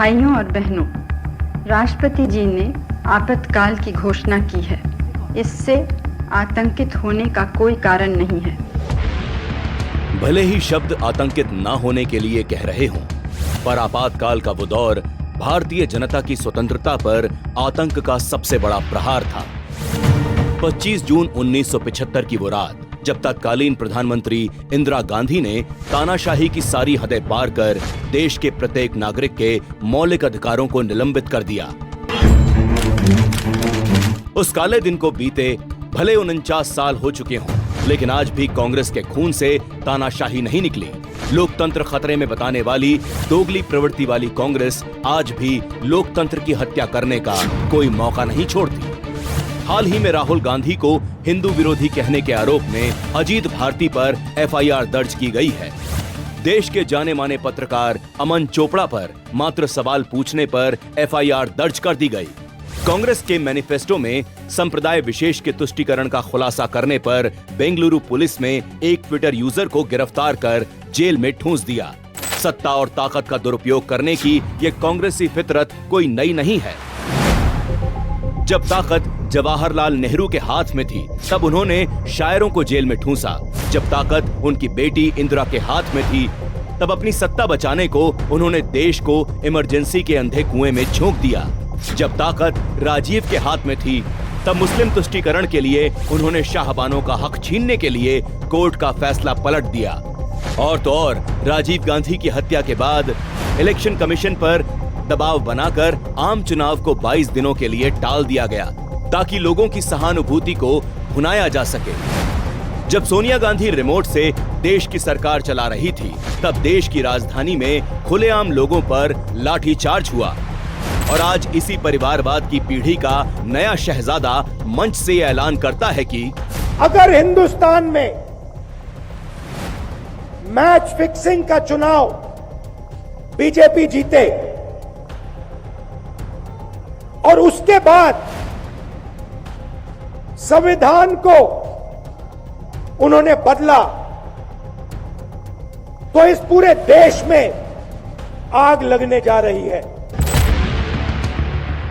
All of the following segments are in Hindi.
भाइयों और बहनों, राष्ट्रपति जी ने आपातकाल की घोषणा की है। इससे आतंकित होने का कोई कारण नहीं है। भले ही शब्द आतंकित ना होने के लिए कह रहे हों, पर आपातकाल का वो दौर भारतीय जनता की स्वतंत्रता पर आतंक का सबसे बड़ा प्रहार था। 25 जून 1975 की वो रात, जब तत्कालीन प्रधानमंत्री इंदिरा गांधी ने तानाशाही की सारी हदें पार कर देश के प्रत्येक नागरिक के मौलिक अधिकारों को निलंबित कर दिया। उस काले दिन को बीते भले 49 साल हो चुके हों, लेकिन आज भी कांग्रेस के खून से तानाशाही नहीं निकली। लोकतंत्र खतरे में बताने वाली दोगली प्रवृत्ति वाली कांग्रेस आज भी लोकतंत्र की हत्या करने का कोई मौका नहीं छोड़ती। हाल ही में राहुल गांधी को हिंदू विरोधी कहने के आरोप में अजीत भारती पर एफआईआर दर्ज की गई है। देश के जाने माने पत्रकार अमन चोपड़ा पर मात्र सवाल पूछने पर एफआईआर दर्ज कर दी गई। कांग्रेस के मैनिफेस्टो में संप्रदाय विशेष के तुष्टीकरण का खुलासा करने पर बेंगलुरु पुलिस ने एक ट्विटर यूजर को गिरफ्तार कर जेल में ठूंस दिया। सत्ता और ताकत का दुरुपयोग करने की ये कांग्रेसी फितरत कोई नई नहीं है। जब ताकत जवाहरलाल नेहरू के हाथ में थी, तब उन्होंने शायरों को जेल में ठूंसा। जब ताकत उनकी बेटी इंदिरा के हाथ में थी, तब अपनी सत्ता बचाने को उन्होंने देश को इमरजेंसी के अंधे कुएं में झोंक दिया। जब ताकत राजीव के हाथ में थी, तब मुस्लिम तुष्टीकरण के लिए उन्होंने शाहबानों का हक छीनने के लिए कोर्ट का फैसला पलट दिया। और तो और राजीव गांधी की हत्या के बाद इलेक्शन कमीशन पर दबाव बनाकर आम चुनाव को 22 दिनों के लिए टाल दिया गया, ताकि लोगों की सहानुभूति को भुनाया जा सके। जब सोनिया गांधी रिमोट से देश की सरकार चला रही थी, तब देश की राजधानी में खुलेआम लोगों पर लाठीचार्ज हुआ। और आज इसी परिवारवाद की पीढ़ी का नया शहजादा मंच से यह ऐलान करता है कि अगर हिंदुस्तान में मैच फिक्सिंग का चुनाव बीजेपी जीते और उसके बाद संविधान को उन्होंने बदला, तो इस पूरे देश में आग लगने जा रही है।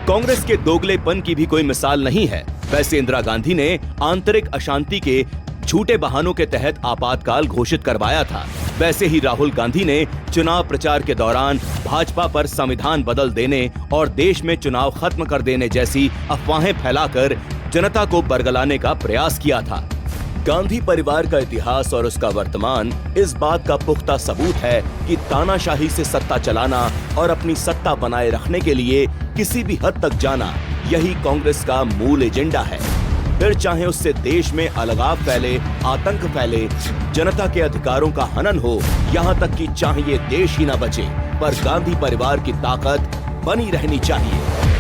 कांग्रेस के दोगलेपन की भी कोई मिसाल नहीं है। वैसे इंदिरा गांधी ने आंतरिक अशांति के झूठे बहानों के तहत आपातकाल घोषित करवाया था। वैसे ही राहुल गांधी ने चुनाव प्रचार के दौरान भाजपा पर संविधान बदल देने और देश में चुनाव खत्म कर देने जैसी अफवाहें फैलाकर जनता को बरगलाने का प्रयास किया था। गांधी परिवार का इतिहास और उसका वर्तमान इस बात का पुख्ता सबूत है कि तानाशाही से सत्ता चलाना और अपनी सत्ता बनाए रखने के लिए किसी भी हद तक जाना, यही कांग्रेस का मूल एजेंडा है। फिर चाहे उससे देश में अलगाव फैले, आतंक फैले, जनता के अधिकारों का हनन हो, यहाँ तक कि चाहे ये देश ही न बचे, पर गांधी परिवार की ताकत बनी रहनी चाहिए।